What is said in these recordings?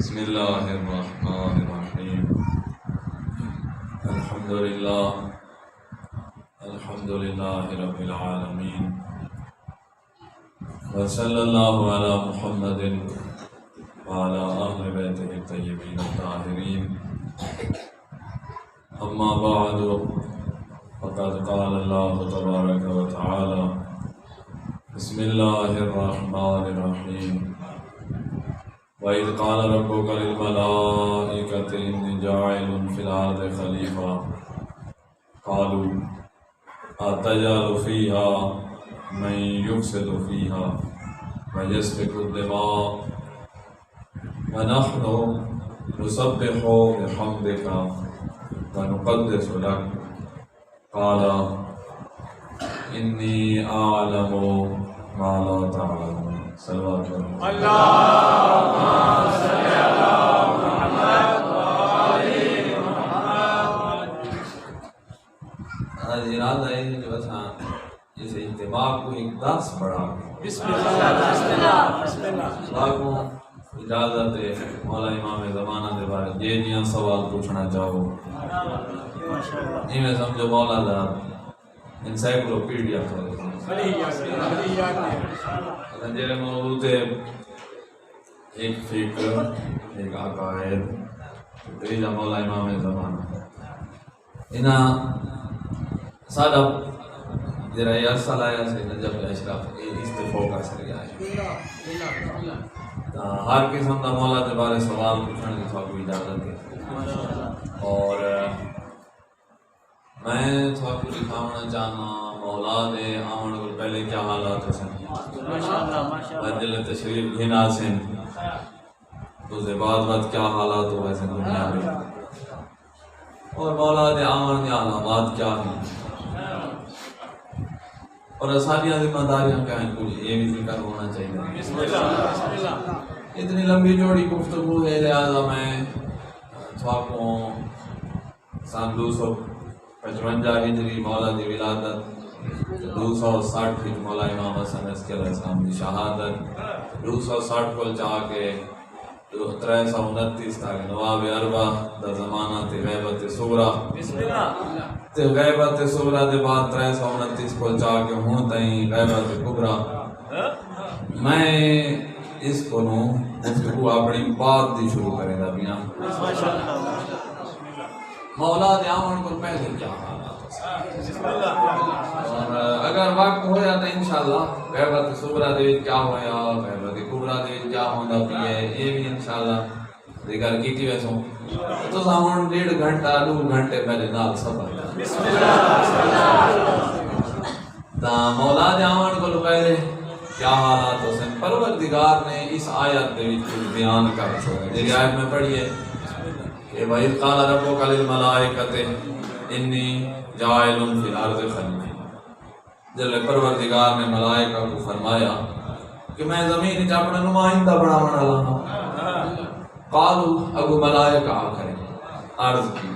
بسم اللہ الرحمن الرحیم الحمدللہ رب العالمین وصلی اللہ علی محمد وعلی اہل بیتہ الطیبین الطاہرین اما بعد فقد قال اللہ تبارک و تعالی بسم اللہ الرحمن الرحیم وَإِذْ قَالَ رَبُّكَ لِلْمَلَائِكَةِ إِنِّي جَاعِلٌ فِي الْأَرْضِ خَلِيفَةً قَالُوا أَتَجْعَلُ فِيهَا مَن يُفْسِدُ فِيهَا وَيَسْفِكُ الدِّمَاءَ وَنَحْنُ نُسَبِّحُ بِحَمْدِكَ وَنُقَدِّسُ لَكَ قَالَ إِنِّي أَعْلَمُ مَا لَا تَعْلَمُونَ صلوات اللهم صل على محمد وآل محمد۔ آج ارادہ ہے کہ بس اس اجتماع کو ایک درس پڑھا بسم اللہ بسم اللہ بسم اللہ۔ کو اجازت ہے مولا امام زمانہ کے بارے یہ جیاں سوال پوچھنا چاہو میں سمجھو مولا دا انسائکلوپیڈیا جیرے موجود ہے ایک فکر ایک عقائد تیجا مولا امام زمانہ انہاں سادہ جرا یہ عرصہ لایا سے نجب اشراف استفاق کا سریا ہے ہر قسم دا مولا دے بارے سوال پوچھنے کی سب کو اجازت ہے اور میں تھوڑا کو دکھانا چاہنا مولا دے آمن کو پہلے کیا حالات ہیں مجل تشریف گھنا سے تو سے بعد کیا حالات ہو ایسے دنیا میں اور مولا دے آمن کے علامات کیا ہیں اور ساریاں ذمہ داریاں کیا ہیں کچھ یہ بھی ذکر ہونا چاہیے اتنی لمبی جوڑی گفتگو ہے لہذا میں تھوڑا کو سن 255 ہجری مولا دی ولادت 260 ہجری مولا امام حسن عسکری علیہ السلام کی شہادت 260 کو چاہ کے 329 تک نواب اربع دا زمانہ تے غیبت صغرا تے غیبت صغرا دے بعد 329 کو چاہ کے ہوں تائیں غیبت کبرا میں اس کو نو گفتگو اپنی بات دی شروع کریں دا بیاں مولا دے آمن کو پہلے کیا حالات اور اگر وقت ہویا تو انشاءاللہ غیبت صغرا دے کیا ہویا غیبت کبرا دے کیا ہوندہ بھی ہے یہ بھی انشاءاللہ ذکر کی تھی ویسوں تو سامن 1.5 گھنٹہ 2 گھنٹے پہلے نال سبر تا مولا دے آمن کو پہلے کیا حالات ہو سن پروردگار نے اس آیت دے کچھ بیان کر چھوڑا جی آیت میں پڑھیے کہ وَإِذْ قَالَ رَبُّكَ لِلْمَلَائِكَةِ إِنِّي جَاعِلٌ فِي الْأَرْضِ خَلِيفَةً جل پروردگار نے ملائکہ کو فرمایا کہ میں زمین وچ اپنا نمائندہ بناون والا ہوں قالوا ابو ملائکہ آخر عرض کی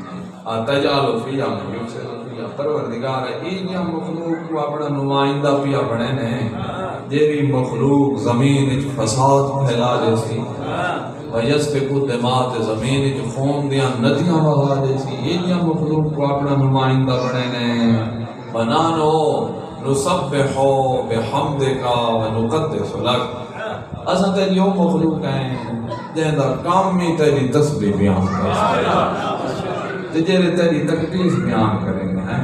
تجعل فیہا من یفسد فیہا پروردگار یہ مخلوق کو اپنا نمائندہ پیا بنے نے جیڑی مخلوق زمین وچ فساد پھیلا دیسی وَيَسْفِكُ الدِّمَاءَ زمین جو خون دیاں ندیاں بہا دیسی یہ مخلوق کو اپنا نمائندہ بنے نے بنانو نُسَبِّحُ بِحَمْدِكَ وَنُقَدِّسُ لَكَ اساں تیری وہ مخلوق ہیں جہاں کام میں تیری تسبیح بیان کریں تیری تقدیس بیان کریں گے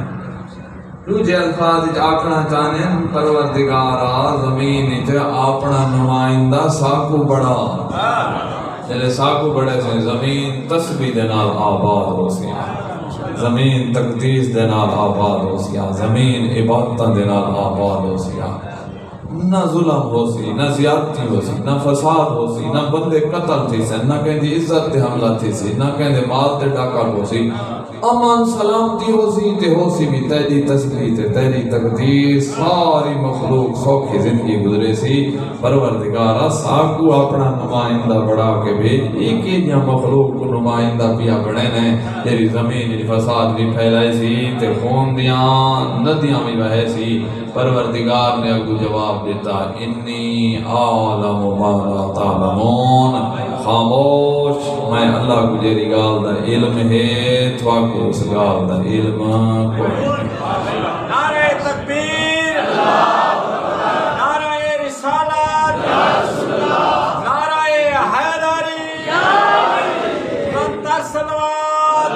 دوجے الفاظ آکھنا چاہنے پروردگارا زمین اپنا نمائندہ ساکو بڑا جلے ساکو بڑے سے زمین تسبیح دینال آباد ہو سیا زمین تقدیس دینال آباد ہو سیا زمین عبادتاں دینال آباد ہو سیا نہ ظلم ہو سی نہ زیادتی ہو سی نہ فساد ہو سی نہ بندے قتل تھی سے نہ کہیں دی عزت تے حملہ تھی سی نہ کہیں دے مال تے ڈاکہ ہو سی امان سلامتی ہو سی تے ہو سی بھی تیری تسبیح تے تیری تقدیس ساری مخلوق سوکھی زندگی گزرے سی پروردگارا ساکو اپنا نمائندہ بڑھا کے بھیج ایک ہی مخلوق کو نمائندہ پیا بڑھے نے تیری زمین فساد بھی پھیلائے سی تے خون دیاں ندیاں بھی بہے سی پروردگار نے اگو جواب دیتا انی عالم ما لا تعلمون خاموش میں اللہ کو جیری گال دا علم ہے تھوا کو اس گال دا علم کوئی نعرہ تکبیر، نعرہ رسالت، نعرہ حیدری، بلندتر صلوات۔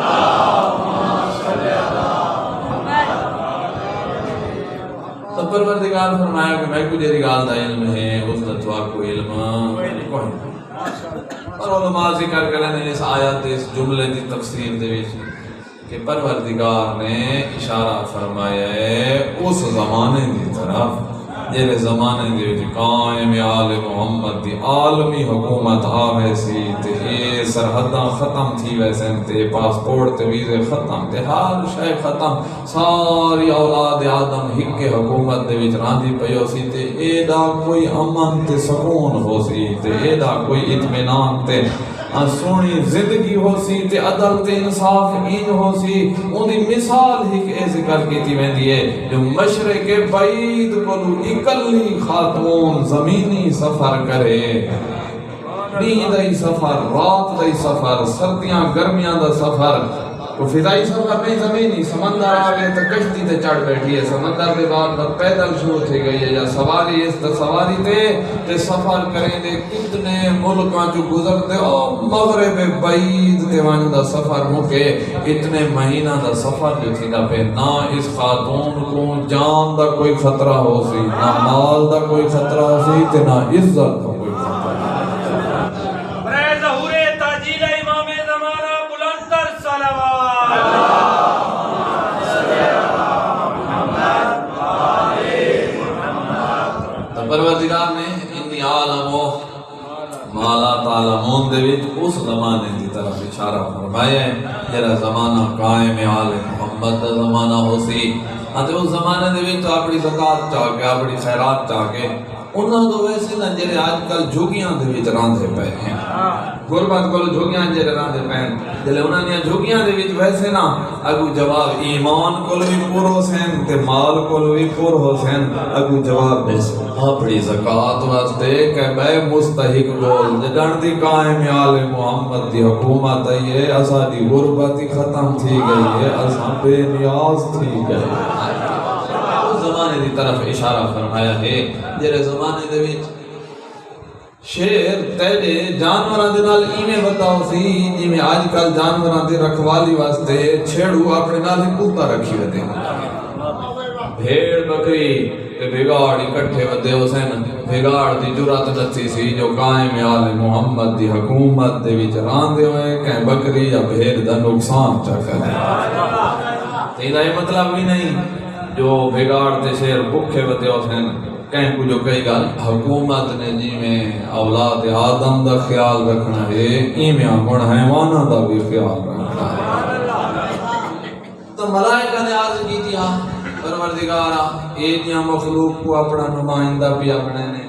تو پروردگار فرمایا کہ میں کو جیری گال دا علم ہے اس دا تھوا کو علم کوئی اور علماء ذکر کرنے اس آیت اس جملے دی تفسیر دے وچ کہ پروردگار نے اشارہ فرمایا ہے اس زمانے دی طرف جیرے زمانے دے وچ قائم آل محمد دی عالمی حکومت آوے سی تے اے سرحداں ختم تھی ویسے تے پاسپورٹ تے ویزے ختم تے ہر شے ختم ساری اولاد آدم ہک کے حکومت دے وچ راندی پیو سی تے اے دا کوئی امن تے سکون ہو سی تے اے دا کوئی اطمینان تے سونی زندگی ہو سی تے عدل تے انصاف این ہو سی ان دی مثال ہی کہ ذکر کیتی ویندی ہے جو مشرق بعید کولو اکلی خاتون زمینی سفر کرے دین دائی سفر رات دائی سفر سردیاں گرمیاں دا سفر وہ فضائی سفر نہیں زمینی سمندر آگے تو کشتی تے چڑھ بیٹھی ہے سمندر دے بعد پیدل شروع تھی گئی ہے یا سواری اس تے سواری تے سفر کریں دے کتنے ملکاں جو گزرتے او مغرب بعید تے وانو دا سفر مکے اتنے مہینہ دا سفر جو تھی دا پہ نہ اس خاتون کو جان دا کوئی خطرہ ہو سی نہ مال دا کوئی خطرہ ہو سی تے نہ عزت دا کوئی خطرہ برائے ظہور تاجیل امام زمانہ بلندتر صلوات۔ پروردگار نے انی عالم و مالا تعلمون دے وچ اس زمانے دی طرف اشارہ فرمایا ہے جڑا زمانہ قائم آل محمد دا زمانہ ہو سی اتے اس زمانے دے وچ اپنی زکات چاہ کے اپنی خیرات چاہ کے انہاں دو ویسے نہ جڑے آج کل جھوگیاں دے وچ راندے پئے ہیں غربت کول جھوگیاں جڑے راندے پئے جلے انہاں دی جھوگیاں دے وچ ویسے نہ اگو جواب ایمان کول وی پور حسین تے مال کول وی پور حسین اگو جواب دے اپنی زکات واسطے کہ بے مستحق لوگ جڑن دی قائم آل محمد دی حکومت ہے اسا دی غربت ختم تھی گئی ہے اسا بے نیاز تھی گئے زمانے دی طرف اشارہ فرمایا ہے جڑے زمانے دے وچ شیر تیرے جانوراں دے نال ایویں بتاؤ سی جویں اج کل جانوراں دی رکھوالی واسطے چھیڑو اپنے نال کتا رکھی ودے بھیڑ بکری تے بھگاڑ اکٹھے ودے حسین بھگاڑ دی جرات نتھی سی جو قائم آل محمد دی حکومت دے وچ راندے ہوئے کہ بکری یا بھیڑ دا نقصان چا کرے تے دا یہ مطلب بھی نہیں جو بھگاڑ تے شیر بکھے ودے حسین کہیں کو جو کئی گل حکومت نے جی میں اولاد آدم دا خیال رکھنا ہے ایمیاں مڑ حیوانہ دا بھی خیال رکھنا ہے تو ملائکہ نے عرض کی تھی پروردگارا ایجیاں مخلوق کو اپنا نمائندہ بھی اپنے نے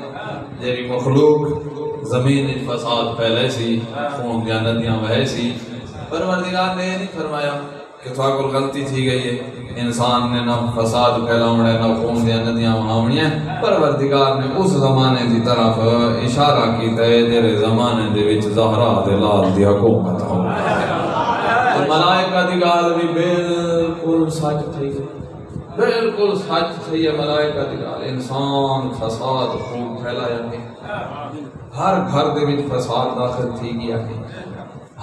جیری مخلوق زمین فساد پہلے سی خون دیا ندیاں بہے سی پروردگار نے نہیں فرمایا کہ تھوڑا کل غلطی تھی گئی ہے انسان نے نہ فساد پھیلاؤنا ہے نہ خون دیا ندیاں وہاں ہیں پروردگار نے اس زمانے دی طرف اشارہ کیتا ہے جیرے زمانے دے وچ زہرا دے لال دی حکومت ہو ملائکہ دی گال بھی بالکل سچ تھی بالکل سچ تھی ہے ملائکہ دی گال انسان فساد خون پھیلایا ہے ہر گھر دے وچ فساد داخل تھی گیا ہے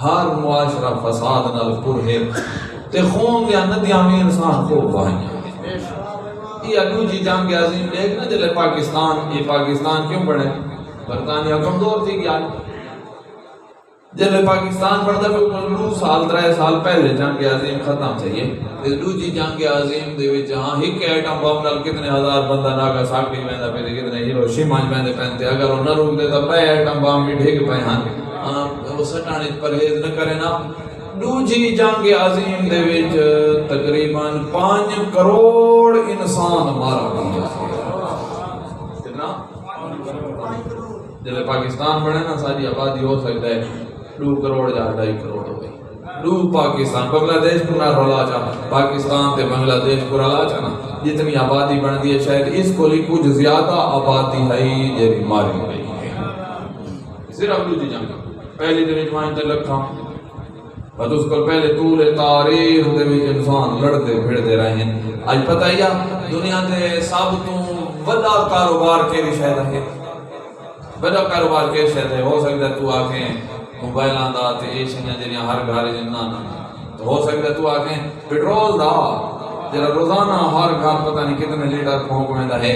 ہر معاشرہ فساد نال پر ہے تے خون دیا ندیاں میں انسان کو بہائیں یہ دوجی جنگ عظیم دیکھنا جلے پاکستان کیوں بڑھے برطانیہ کمزور تھی گیا جلے پاکستان بڑھتا پہ 2 سال 3 سال پہلے جنگ عظیم ختم چاہیے دوجی جنگ عظیم دے وچ ہاں ہک ایٹم بم نال کتنے ہزار بندہ ناگاساکی ویندا پے کتنے ہیروشیما ویندے پے اگر وہ نہ روک دے تے پے ایٹم بم بھی ڈھگ پے ہاں وہ سٹانے پرہیز نہ کرے نا دوجی جنگ عظیم دے وچ تقریباً 5 کروڑ انسان مارا گیا کتنا جلے پاکستان بڑھے نا ساری آبادی ہو سکتا ہے 2 کروڑ یا 2.5 کروڑ ہو گئی پاکستان بنگلہ دیش پورا رولا چا پاکستان تے بنگلہ دیش پورا لا چا نا جتنی آبادی بن دی ہے شاید اس کو لی کچھ زیادہ آبادی ہے جیری ماری گئی ہے صرف دوجی جنگ پہلی دن میں تے لکھاں بس اس کو پہلے طول تاریخ دے وچ انسان لڑتے پھرتے رہے ہیں. اج پتہ ہی دنیا تے سب تو بڑا کاروبار کیڑی شے ہے؟ بڑا کاروبار کیڑی شے ہے؟ ہو سکتا ہے تو آکھیں موبائلاں دا تے اے شیاں جڑیاں ہر گھر وچ تو ہو سکتا ہے تو آکھیں پیٹرول دا جڑا روزانہ ہر گھر پتہ نہیں کتنے لیٹر پھونک ویندا ہے.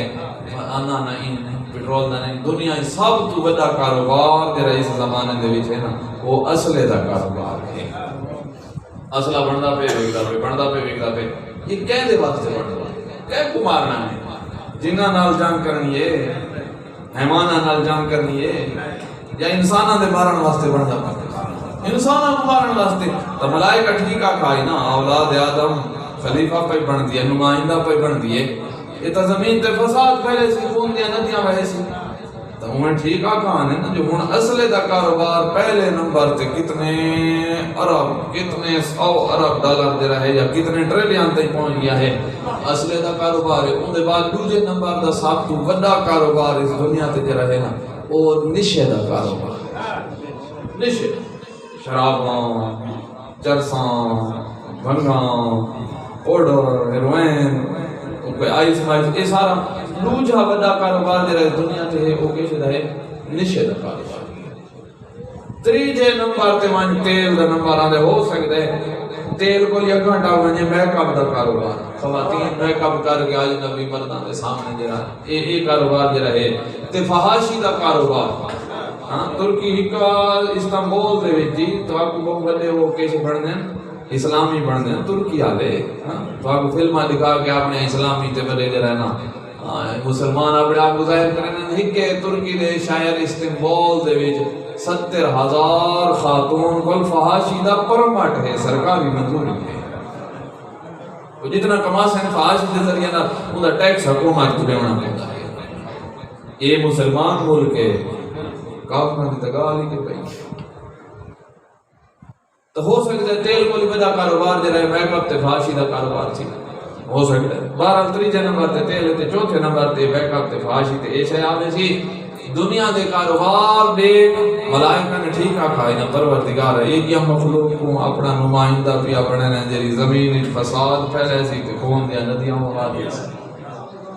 آنا نہیں پیٹرول دا نہیں. دنیا سب تو بڑا کاروبار جڑا اس زمانے دے وچ ہے نا وہ اسلحے دا کاروبار ہے. اسلحہ بندا پہ وکدا پہ یہ کہندے واسطے بندا کہ کو مارنا ہے جنہاں نال جنگ کرنی ہے حیواناں نال جنگ کرنی ہے یا انساناں دے مارن واسطے بندا پہ انساناں کو مارن واسطے. تو ملائکہ ٹھیک کھائی نا اولاد آدم خلیفہ پہ بن دیا نمائندہ پہ بن دیے. یہ تو زمین تے فساد پہلے سے خون دیا ندیاں وہے سی تو انہیں ٹھیک کہاں ہے نا جو ہن اسلحے دا کاروبار پہلے نمبر تے کتنے ارب کتنے 100 ارب ڈالر دے رہے یا کتنے ٹریلین تک پہنچ گیا ہے اسلحے دا کاروبار ہے. ان دے بعد دوسرے نمبر دا سب تو بڑا کاروبار اس دنیا تے جو رہے نا وہ نشے دا کاروبار. نشے شراباں چرساں بھنگاں پاؤڈر ہیروئن آئس یہ سارا دوجا بڑا کاروبار جو دنیا تے ہے وہ کیسے ہے نشے دا کاروبار. تیجے نمبر تے وان تیل دا نمبر آندے ہو سکدا ہے تیل کو یا گھنٹہ ونجے میک اپ دا کاروبار. خواتین میک اپ کر کے آج نبی مرداں دے سامنے جڑا اے کاروبار جڑا ہے تے فحاشی دا کاروبار. ہاں ترکی کا استنبول دے وچ جی تو آپ کو بڑے وہ کیسے بڑھنے اسلامی بڑھنے ترکی والے تو آپ فلماں دکھا کے آپ نے اسلامی تے بڑے جو رہنا مسلمان اپنے آپ کو ظاہر کرنے ایک ترکی دے شاعر استنبول دے وچ 70,000 خاتون کو فحاشی دا پرمٹ ہے سرکاری منظوری ہے. وہ جتنا کما سن فحاشی دے ذریعے نا ان دا ٹیکس حکومت کو دینا پڑتا ہے. یہ مسلمان ملک ہے کافروں کی تگالی کے پئی تو ہو سکتا ہے تیل کو بڑا کاروبار جو ہے میک اپ تے فحاشی دا کاروبار سی ہو سکتا ہے. 12 تیجے نمبر تے تیل تے چوتھے نمبر تے میک اپ تے فحاشی تے اے شے آوے سی. دنیا دے کاروبار دیکھ ملائکہ نے ٹھیک آکھائی نا پروردگار ہے ایک یا مخلوق کو اپنا نمائندہ بھی اپنے نے جری زمین فساد پھیلے سی تے خون دیا ندیاں موا دیا.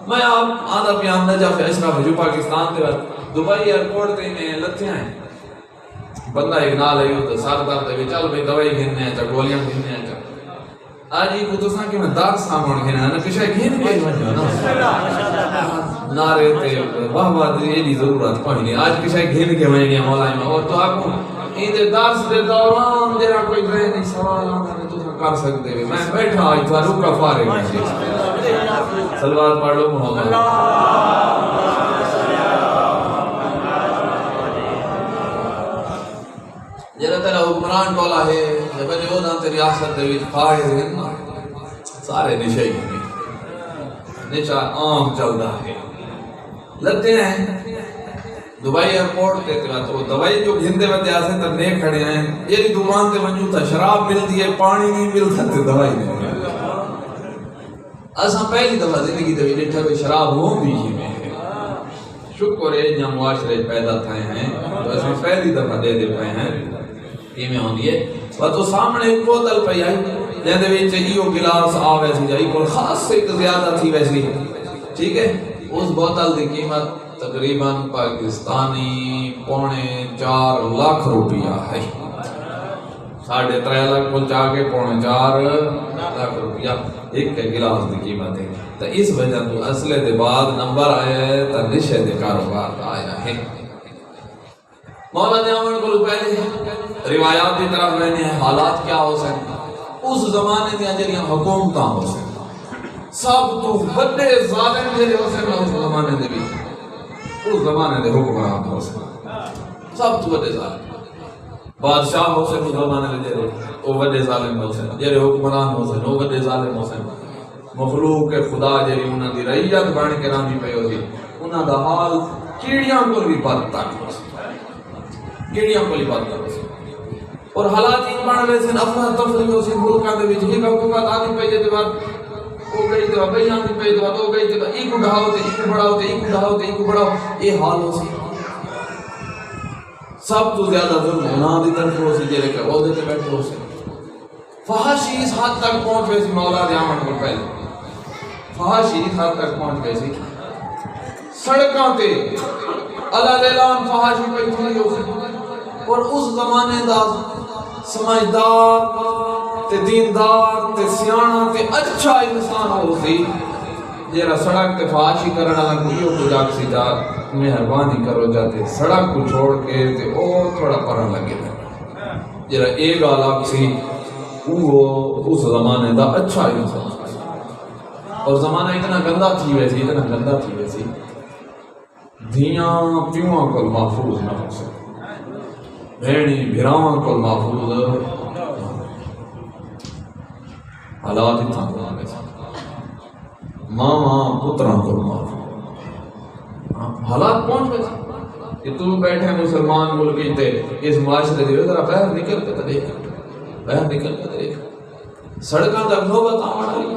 میں آپ آدھا پیان نجا فیصلہ بھجو پاکستان دے دبئی ایئرپورٹ تے میں لتھے ہیں بندہ ایک نال ہے تو سار درد ہے چل بھئی دوائی گھننے ہیں چا گولیاں گھننے ہیں چا آج یہ کو تو ساں کہ میں دار سامان گھنے ہیں نا کشای گھن کے وجہ نا نارے تے واہ واہ یہ بھی ضرورت کوئی نہیں آج کشای گھن کے وجہ گیا مولائی میں اور تو آپ کو این درس دے دوران جرا کوئی ذہنی سوال آنا تو کر سکتے ہیں. میں بیٹھا آج تھا روکا فارغ صلوات پڑھ لو محمد جڑا تیرا حکمران ٹولا ہے جب جو نہ تیری ریاست دے وچ فائز ہیں سارے نشے ہی نشا عام چلدا ہے لتے ہیں دبئی ایئرپورٹ تے تو دوائی جو گھندے وتے آسے تے نے کھڑے ہیں یہ دکان تے ونجو تا شراب ملتی ہے پانی نہیں ملتا تے دوائی نہیں اساں پہلی دفعہ زندگی دے وچ ڈٹھا کوئی شراب ہو بھی میں شکر ہے جہاں معاشرے پیدا تھے ہیں تو اساں پہلی دفعہ دے پئے ہیں یہ میں ہوندی ہے وہ تو سامنے ایک بوتل پئی آئی جن دے وچ ایو گلاس آ ویسی جائی کو خاص ایک زیادہ تھی ویسی ٹھیک ہے. اس بوتل دی قیمت تقریباً پاکستانی 4.5 لاکھ روپیہ ہے 3.5 لاکھ کو جا کے 4.5 لاکھ روپیہ ایک گلاس دی قیمت ہے. تو اس وجہ تو اصلے دے بعد نمبر آیا ہے تو نشے دے کاروبار آیا ہے. مولا نے امن کو پہلے روایات کی طرف میں نے حالات کیا ہو سکتے اس زمانے دیا جڑیاں حکومتاں ہو سکتے سب تو بڑے ظالم جڑے ہو سکتے اس زمانے دے بھی اس زمانے دے حکمران ہو سکتے سب تو بڑے ظالم بادشاہ ہو سکتے اس زمانے دے جڑے وہ بڑے ظالم ہو سکتے جڑے حکمران ہو سکتے وہ بڑے ظالم ہو سکتے مخلوق کے خدا جڑی انہاں دی رعیت بن کے رامی پئی ہوندی انہاں دا حال کیڑیاں کو بھی بدتر ہو سکتا کیڑیاں کو بھی بدتر ہو سکتا اور حالات ان بن ویسے افرا تفری ہو سی ملکاں دے وچ ایک حکومت آدھی پئی تے بعد او گئی تے بھئی آندی پئی تے بعد او گئی تے ایک اٹھاؤ تے ایک بڑھاؤ تے ایک اٹھاؤ تے ایک بڑھاؤ یہ حال ہو سی سب تو زیادہ ظلم گناہ دی طرف ہو سی جیلے کہ عہدے تے بیٹھے ہو سی فحاشی اس حد تک پہنچ گئی سی مولا دے آمن کو پہلے فحاشی اس حد تک پہنچ گئی سی سڑکاں تے اللہ لیلان فحاشی پہ تھی ہو سی اور اس زمانے دا سمجھدار تے دیندار تے سیانا تے اچھا انسان ہو سی جیرا سڑک تے فحاشی کرنا لگیو تو جاگ سی جا مہربانی کرو جاتے سڑک کو چھوڑ کے تے او تھوڑا پرن لگے جیرا ایک آلاک سی وہ اس زمانے دا اچھا انسان اور زمانہ اتنا گندہ تھی ویسی دھیاں پیواں کو محفوظ نہ ہو سکے بھیڑی بھراواں کو محفوظ حالات اتنا گندہ ویسے ماں پتراں کو محفوظ حالات پہنچ ویسے کہ تو بیٹھے مسلمان ملکی تے اس معاشرے دیو ذرا باہر نکل کے تو دیکھ سڑکاں تک نوبت آمن آئی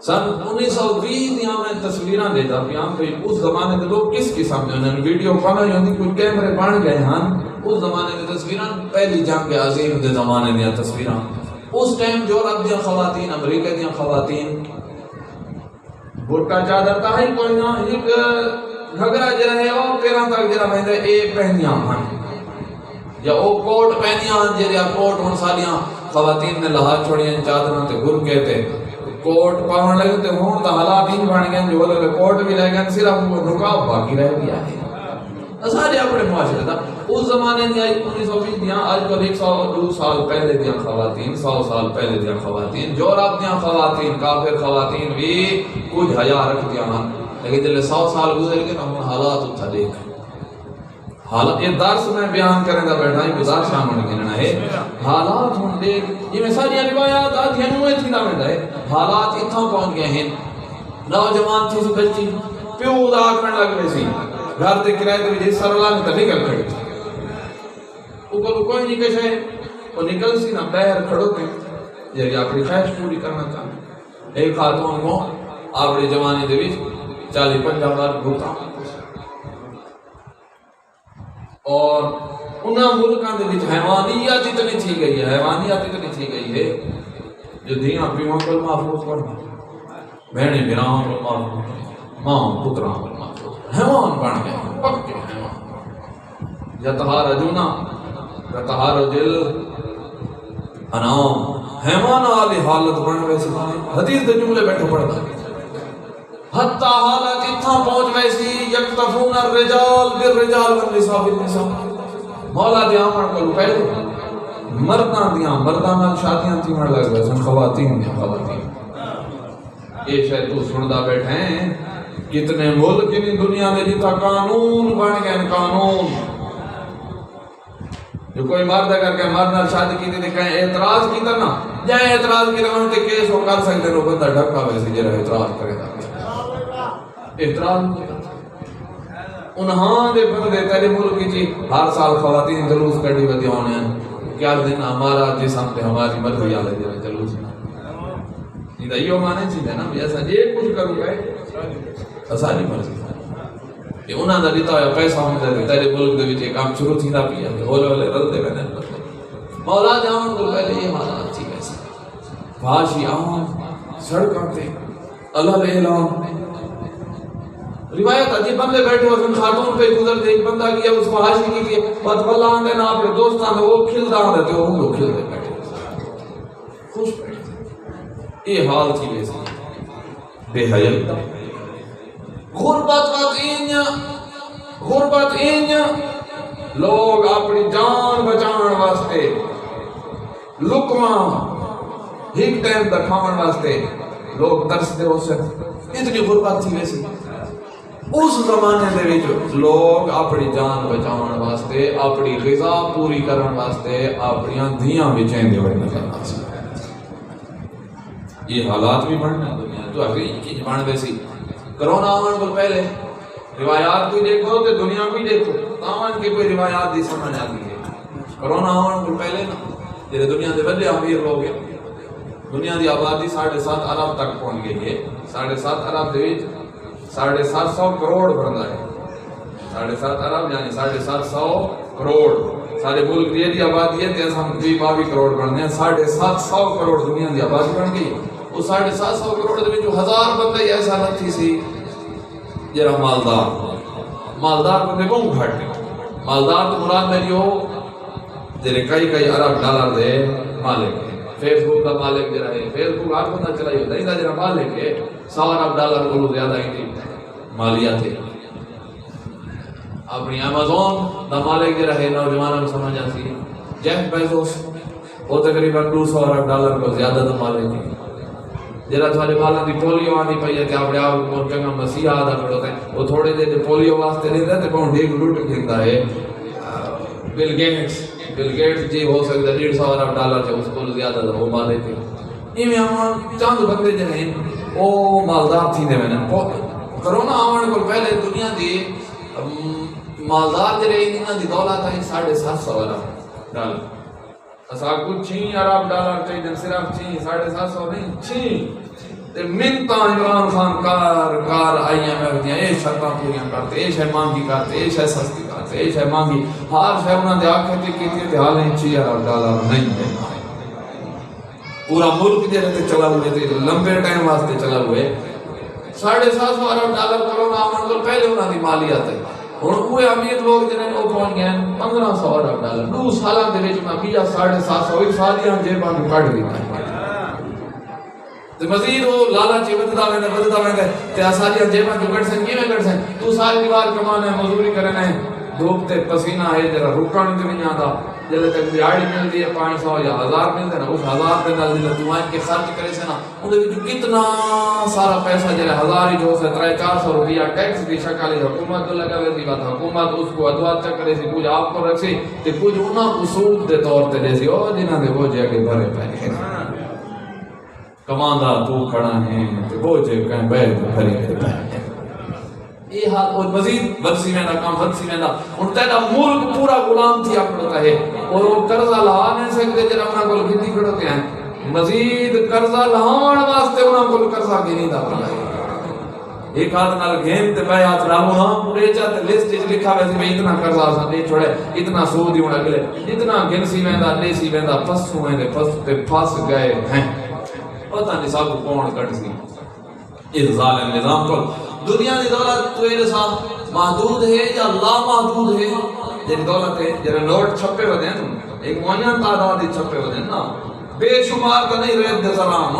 سن 1920 یہاں میں تصویراں دے دا پیاں پہ اس زمانے کے لوگ کس قسم میں انہوں نے ویڈیو کھانا ہوندی کوئی کیمرے بن گئے ہیں اس زمانے کے تصویراں پہلی جنگ عظیم دے زمانے دیا تصویراں اس ٹائم یورپ دیا خواتین امریکہ دیا خواتین برقع چادر تا ہی کوئی نہ ایک گھگرا جرا ہے اور پیراں تک جرا میں اے پہنیاں ہیں یا او کوٹ پہنیاں ہیں جریا کوٹ ہن سالیاں خواتین نے لحاظ چھوڑیاں چادراں تے گر کے تے کوٹ پاون لگے تے ہن تا حالات ہی بن گئے جو لے کوٹ بھی لے گئے صرف وہ نقاب باقی رہ گیا ہے سارے اپنے معاشرے دا اس زمانے دی 1920 دیاں آج کل 102 سال پہلے دیاں خواتین 100 سال پہلے دیاں خواتین یورپ دیاں خواتین کافر خواتین بھی کچھ حیا رکھدیاں ہیں لیکن جلے 100 سال گزر گئے نا حالات اٹھا دیکھ حالات یہ درس میں بیان کرنے دا بیٹھا ہی گزار شامل گننا ہے حالات ہن دیکھ یہ میں ساری روایات آدھیاں نوے تھی نہ میں ہے حالات اتنا پہنچ گئے ہیں نوجوان تھی سی بچی پیو دا کرنے لگ رہے سی گھر دے کرائے دے وجہ سرلا میں تبھی کر کھڑی اوپر کوئی نہیں کشے وہ نکل سی نہ باہر کھڑو کے یہ اپنی خواہش پوری کرنا چاہتے ایک خاتون کو اپنی جوانی دے وچ 40-50 بار گھوتا اور انہاں ملکاں دے وچ حیوانیت اتنی تھی گئی ہے جو دھیاں پیواں کو محفوظ کرنا بہنیں بھراواں کو محفوظ ماں پتراں کو محفوظ حیوان بن گئے پکے حیوان یتہار رجونا یتہار دل انام حیوان والی حالت بن ویسی حدیث دے جملے بیٹھو پڑھتا حتی حالت اتنا پہنچ ویسی یکتفون الرجال بالرجال والنساء بالنساء مولا دی آمن کو پہلے مردان شادیاں تھی مر لگ گئے خواتین یہ شاید تو سندا بیٹھے ہیں کتنے ملک کی دنیا میں جیتا قانون بن گئے قانون جو کوئی مرد اگر کہ مرد نال شادی کی تھی کہیں اعتراض کی تھا نا جائے اعتراض کی تھا تے کیس ہو کر سکتے لوگ بندہ ڈھکا ویسے جرا اعتراض کرے گا اعتراض انہاں دے بندے تیرے ملک کی ہر سال خواتین جلوس کڑی ودی ہونے ہیں کیا دن ہمارا جسم پہ ہماری مرضی آلے جائے جلوس نہیں تو یہ مانے چیز ہے نا ایسا یہ کچھ کروں گا اساری مرضی کہ انہاں دا دیتا ہویا پیسہ ہم دے تیرے ملک دے وچ کام شروع تھی نہ پیا ہولے ہولے رلتے وینے مولا جان کو پہلے یہ حالات تھی ویسے فحاشی عام سڑکاں تے اللہ دے اعلان روایت عجیب بندے بیٹھے ہوئے خاتون پہ گزر دے ایک بندہ کیا اس فحاشی کی کہ بد واللہ آندے نا اپنے دوستان دے وہ کھل دا آندے تے وہ لوگ کھل دے بیٹھے خوش بیٹھے یہ حال تھی ویسے بے حیلتا غربت اینیا لوگ اپنی جان بچان واسطے لقمہ ایک ٹائم دا کھاون واسطے لوگ ترس دے ہو سکتے اتنی غربت تھی ویسے اس زمانے دے وچ لوگ اپنی جان بچان واسطے اپنی غذا پوری کرن واسطے اپنی دھیاں وچیں دے ہوئے نظر آ سکتے یہ حالات بھی بڑھنا دنیا تو اگلی چیز بڑھ ویسی کرونا آمن کو پہلے روایات کوئی دیکھو تو دنیا کوئی دیکھو آمن کی کوئی روایات دی سمجھ آتی ہے کرونا آمن کو پہلے نا جیسے دنیا دے بلے امیر لوگ ہیں دنیا دی آبادی 7.5 ارب تک پہنچ گئی ہے 7.5 ارب دے وچ 750 کروڑ بندا ہے 7.5 ارب یعنی 750 کروڑ سارے ملک کی یہ آبادی ہے تے ہم 22 کروڑ بننے ہیں 750 کروڑ دنیا کی آبادی بن گئی وہ 750 کروڑ دے وچ 1000 بندے ایسا نہیں سی جڑا مالدار بندے بہت گھٹ مالدار تو مراد میری ہو جڑے کئی ارب ڈالر دے مالک فیس بک کا مالک جڑا ہے فیس بک آپ بندہ چلائی ہوتا ہے جڑا مالک ہے 100 ارب ڈالر کو زیادہ ہی مالیات ہے اپنی امازون دا مالک جڑا ہے نوجوانوں کو سمجھ آتی ہے جیف بیزوس وہ تقریباً 200 ارب ڈالر کو زیادہ دا مالک ہے جڑا تھوڑے بالاں دی پولیو آندی پئی ہے تے اپنے آپ کو چنگا مسیح آدا کھڑوتا ہے وہ تھوڑے دے پولیو واسطے دیندا تے بہت ڈیگ لوٹ کھیندا ہے بل گیٹس جی ہو سکتا ہے 150 ارب ڈالر سے اس کو زیادہ دا وہ مالک ہے ایویں ہم چند بندے جڑے ہیں وہ مالدار تھی دے وین کرونا آون کو پہلے دنیا دی مالدار جڑے انہاں دی دولت ہے 750 ارب ڈالر اسا کچھ 6 ارب ڈالر چاہیے صرف 750 نہیں 6 تے منتا عمران خان کار آئی ایم ایف دیاں اے شرطاں پوریاں کرتے اے شے مانگی کرتے اے شے سستی کرتے اے شے مانگی ہر شے انہاں دے آکھے تے کیتی تے حال 6 ارب ڈالر نہیں ہے پورا ملک جڑے تے چلا ہوئے تے لمبے ٹائم واسطے چلا ہوئے 750 ارب ڈالر کرونا آمن کو پہلے انہاں دی مالیات ہے ہن وہ امیر لوگ جڑے وہ پہنچ گئے 1500 ارب ڈالر 2 سالاں دے وچ میں 750 ایک سالیاں جیباں نوں کڈ دتا تے مزید وہ لالچ وددا ویندا تے سالیاں جیباں نوں کڈ سن کیویں کڈ سن تو ساری دیوار کمانا ہے مزدوری کرنا ہے دھوپ تے پسینہ ہے جڑا رکن تے نہیں آندا جلے تک دیہاڑی ملتی ہے 500 یا 1000 ملتے نا اس 1000 دے نال جے تو کے خرچ کرے سے نا اودے وچ کتنا سارا پیسہ جڑا 1000 ہی جو سے 300-400 روپیہ ٹیکس دی شکل ہے حکومت تو لگاوے دی بات حکومت اس کو ادوات کرے سی کچھ آپ کو رکھے تے کچھ انہاں اصول دے طور تے دے سی او جنہاں دے وہ جے کے بھرے پے کماندا تو کھڑا ہے تے وہ جے کہیں بیٹھ بھری کے پے یہ حال اور مزید بدسی میں کام بدسی میں ان تیرا ملک پورا غلام تھی اپنا ہے اور وہ قرضہ لا نہیں سکتے جب اپنا کول گھنی کھڑوتے ہیں مزید قرضہ لاؤن واسطے انہاں کول قرضہ گھنی دا پڑا ہے ایک ہاتھ نال گھن تے بے ہاتھ رامو ہاں پورے چاہتے لسٹ لکھا ویسے میں اتنا قرضہ آسا نہیں چھوڑے اتنا سود ہی ہونا اگلے جتنا گھنسی ویندا لیسی ویندا پسو ویندے پس تے پھس گئے ہیں پتہ نہیں سب کون کٹ سی اس ظالم نظام کو دنیا کی دولت تو یہ ساتھ محدود ہے یا لا محدود ہے جن دولت ہے جن نوٹ چھپے ہوتے ہیں ایک معین تعداد ہی چھپے ہوتے ہیں نا بے شمار کا نہیں ریت دے سلام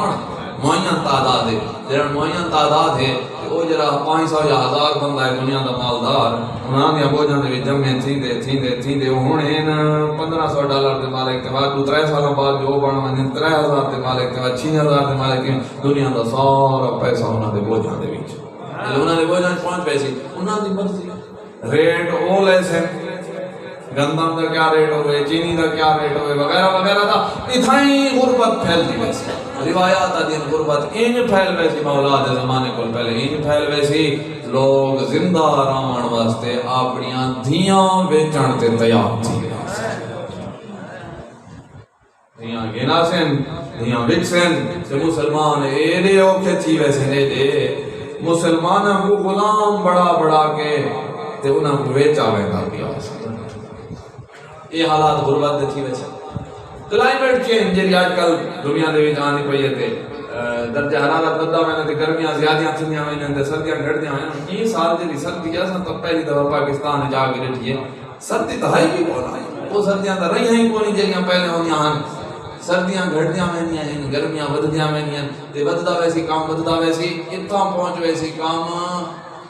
معین تعداد ہے جن معین تعداد ہے وہ جرا 500 یا 1000 بندہ ہے دنیا کا مالدار انہاں نے بوجھاں دے وچ جمے تھیندے ہن ہیں 1500 ڈالر دے مالک تے بعد 3 سال بعد جو بن ون 3000 دے مالک تے 6000 دے مالک دنیا دا سارا پیسہ انہاں دے بوجھاں دے وچ انہاں دے بوجھاں پہنچ پیسے انہاں دی مرضی ریٹ او لے سے گندم دا کیا ریٹ ہوئے چینی دا کیا ریٹ ہوئے وغیرہ وغیرہ دا اتھائی غربت پھیلتی ویسی روایات دین غربت ان پھیل ویسی مولا دے زمانے کو پہلے ان پھیل ویسی لوگ زندہ رہن واسطے اپنیاں دھیاں بیچن تے تیار تھی دھیاں گنا سن دھیاں وکسن تے مسلمان ایڈے اوکھے تھی ویسے دے مسلمانوں کو غلام بڑا کے تے انہاں کو ویچا ویندا پیا یہ حالات غربت دے تھی ویسے کلائمیٹ چینج جی آج کل دنیا دے وچ آندی پئی تے درجہ حرارت ودا ویندے تے گرمیاں زیادہ تھیندیاں ویندے سردیاں گھٹدیاں ویندیاں یہ سال دی سردی جیسا تو پہلی دفعہ پاکستان وچ آ کے ڈٹھی ہے سردی تو ہے ہی کون ہے وہ سردیاں تو رہی ہیں کونی جڑیاں پہلے ہوندیاں ہن سردیاں گھٹدیاں ویندیاں ہیں گرمیاں وددیاں ویندیاں تے وددا ویسی کام وددا ویسی اتنا پہنچ ویسی کام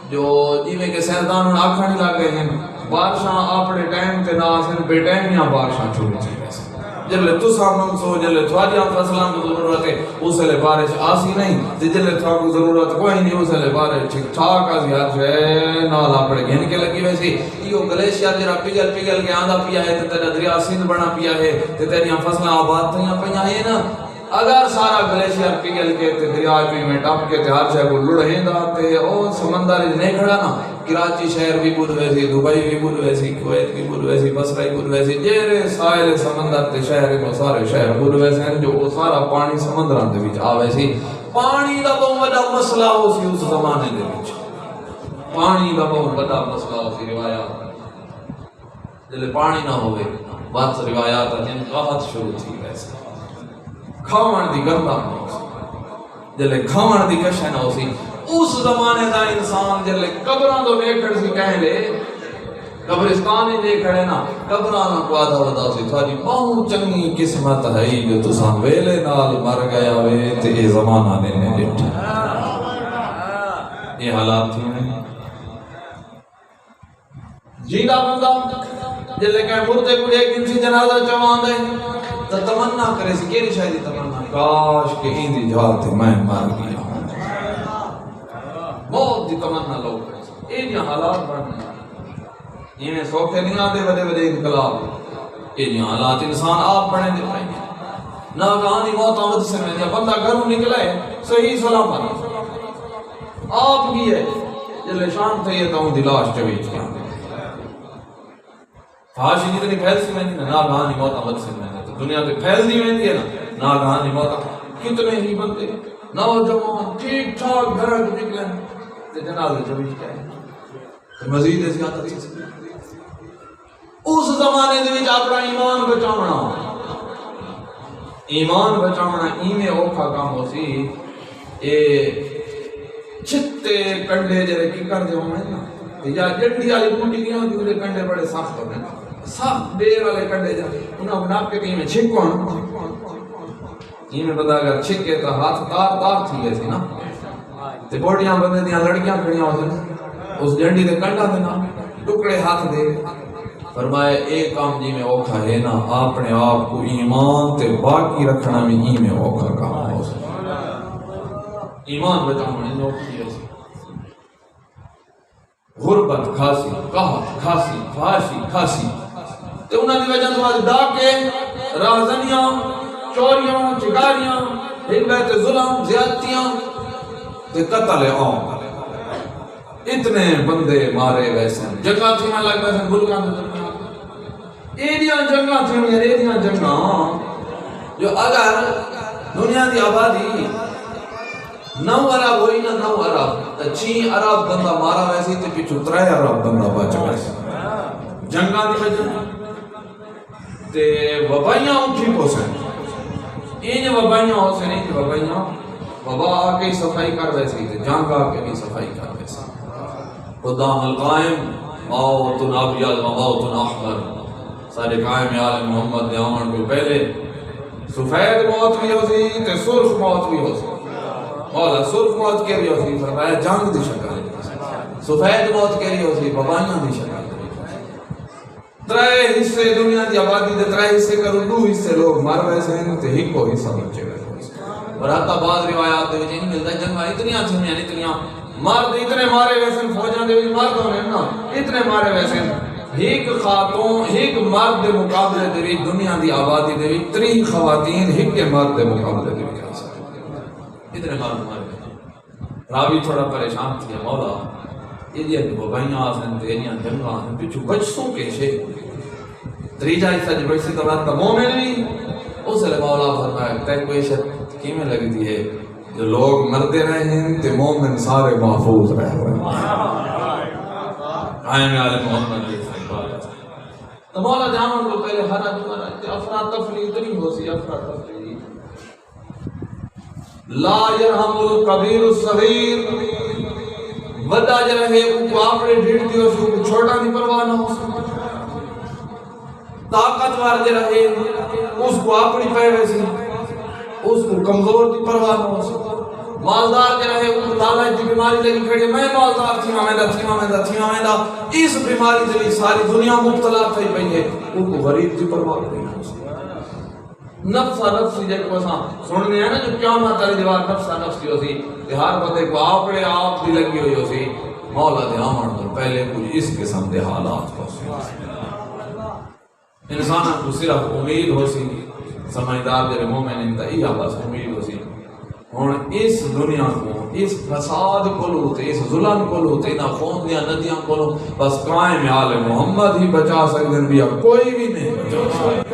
جو جویں کہ سیاستدان ہن آکھن لگ گئے ہیں بارشاں اپنے ٹائم تے نہ سن بے ٹائمیاں بارشاں شروع تھی ویسے جلے تساں منسو جلے تھوڑی فصلاں کی ضرورت ہے اس لے بارش آسی نہیں تے جلے تھوڑا کو ضرورت کوئی نہیں اس لے بارش ٹھیک ٹھاک آسی ہر شے نال اپنے گھن کے لگی ویسی ایو گلیشیئر جڑا پگھل کے آندا پیا ہے تے تیرا دریا سندھ بنا پیا ہے تے تیریاں فصلاں آباد تھیاں پیاں ہیں نا اگر سارا گلیشیئر پگھل کے تے دریا میں ٹپ کے تے ہر شے کو لڑھیندا تے او سمندر نہیں کھڑا نا کراچی شہر بھی بود ویسی دبئی بھی بود ویسی کویت بھی بود ویسی بصرہ بھی بود ویسی جیرے ساحل سمندر تے شہر کو سارے شہر بود ویسے ہیں جو سارا پانی سمندراں دے وچ آ ویسی پانی دا بہت بڑا مسئلہ ہو سی اس زمانے دے وچ پانی کا بہت بڑا مسئلہ ہوتی روایات جلے پانی نہ ہوئے بات روایات جن قحط شروع تھی ویسے کھاون دی گندا نہ ہو جلے کھاون دی کشے نہ ہوسی اس زمانے دا انسان جلے قبراں تو ویکھڑ سی کہہ لے قبرستان ہی دیکھ رہے نا قبراں کو آدھا ودا سی تھاری بہت چنگی قسمت ہے جو تساں ویلے نال مر گیا وے تے اے زمانہ نے ڈٹھا یہ حالات تھی جیندہ بندہ جلے کہ مردے کو ایک دن سی جنازہ چوان دے تو تمنا کرے سی کیری شاید تمنا کاش کہ این دی جات میں مر گیا بہت دی تمنا لوگ کرے اے جی حالات بڑھنے یہ سوکھے نہیں آتے بڑے بڑے انقلاب یہ جی حالات انسان آپ بڑھیں دے پائیں گے نہ کہانی موت آمد سے میں جب بندہ گھروں نکلے صحیح سلامت آپ کی ہے جلے شام تھے یہ تو دلاش چویچ کیا فاشی جتنی پھیل سی میں نہ کہانی موت آمد سے میں تو دنیا پہ پھیل دی میں ہے نہ کہانی موت کتنے ہی بندے نوجوان ٹھیک ٹھاک گھر نکلے تے جنازے چویچ کیا مزید زیادہ چیز اس زمانے دے وچ اپنا ایمان بچاونا ایویں اوکھا کام ہو سی اے چھتے کنڈے جڑے کی کر دے ہونے نا یا جڈی والی بوٹی نہیں ہوندی دے کنڈے بڑے سخت ہوندے سخت دیر والے کنڈے جا انہاں بنا کے میں چھکون ایویں بتا اگر چھکے تو ہاتھ تار تھی ویسی نا تے بوڑیاں بندے دیاں لڑکیاں کھڑیاں ہوندے اس ڈنڈی دے کنڈا دینا ٹکڑے ہاتھ دے فرمائے ایک کام جی میں اوکھا ہے نا اپنے آپ کو ایمان تے باقی رکھنا میں ہی میں اوکھا کام ہو سکتا ایمان بچاؤں نے اوکھی ہے غربت کھاسی قحط کھاسی فحاشی کھاسی تے انہاں دی وجہ سے ڈاکے رازنیاں چوریاں چکاریاں حکمت ظلم زیادتیاں تے قتل عام اتنے بندے مارے ویسے جگہ تھی میں لگ ویسے ملکاں دے درمیان ایڈیاں جنگاں تھی ایڈیاں جنگاں جو اگر دنیا دی آبادی 9 ارب ہوئی نا 9 ارب تو 6 ارب بندہ مارا ویسے تے پیچھو 3 ارب بندہ بچ ویسے جنگاں دی وجہ تے وبائیاں اٹھی پوسیں این وبائیاں ہو سے نہیں وبائیاں وبا آ کے صفائی کر ویسے تے جنگ آ کے بھی صفائی کر ویسے خدا القائم موت ابیض و موت احمر سارے قائم آل محمد نے آمن کو پہلے سفید موت بھی ہو سی تے سرخ موت بھی ہو سی مولا سرخ موت کے بھی ہو سی فرمایا جنگ دی شکل سفید موت کے بھی ہو سی وبائیاں دی شکل 3 حصے دنیا دی آبادی دے 3 حصے کرو 2 حصے لوگ مر ویسے ہیں تے ایک کو حصہ بچے ویسے اور حتی بعض روایات دے وچ نہیں ملتا جنگ اتنیاں تھیاں اتنیاں مرد اتنے مارے ویسے فوجاں دے وچ مرد ہونے نا اتنے مارے ویسے ایک خاتون ایک مرد دے مقابلے دے وچ دنیا دی آبادی دے وچ 3 خواتین ایک مرد دے مقابلے دے وچ اتنے مرد مارے راوی تھوڑا پریشان تھی مولا یہ جی وبائیاں آسن تیریاں جنگاں آسن پچھو بچسوں کے شے تریجا حصہ جو بچسی تو رات کا مومن بھی اس لئے مولا فرمایا تے کوئی شد کیمیں لگ دی ہے جو لوگ مردے رہے ہیں تے مومن سارے محفوظ رہے ہوئے قائم عالم محمد یہ بات تو مولا جامن کو پہلے ہرا جمعہ افراد تفریح اتنی ہو سی افراد تفریح لا یرحم القبیر الصغیر بڑا جو رہے ان کو آپنے ڈھیڑ دیو سے چھوٹا نہیں پرواہ نہ ہو سکتا طاقتور جو رہے اس کو اپنی پیوے سے اس کو کمزور کی پرواہ نہ ہو سکتا مالدار جو رہے ان کو لالچ کی بیماری لگی کھڑی میں مالدار تھی میں اس بیماری سے ساری دنیا مبتلا تھی پئی ہے ان کو غریب کی پرواہ نہیں ہو سکتا نفسی جب کو سننے ہیں نا جو قیامت والی دیوار نفسی ہو سی ہر بندے کو اپنے آپ دی لگی ہوئی ہو سی مولا دے آمن تو پہلے کچھ اس قسم دے حالات ہو سی انسان کو صرف امید ہو سی سمجھدار دے مومن انتہی بس امید ہو سی اور اس دنیا کو اس فساد کو لوتے اس ظلم کو لوتے نہ خون دیا ندیاں کو لو بس قائم آل محمد ہی بچا سکتے ہیں کوئی بھی نہیں بچا سکتے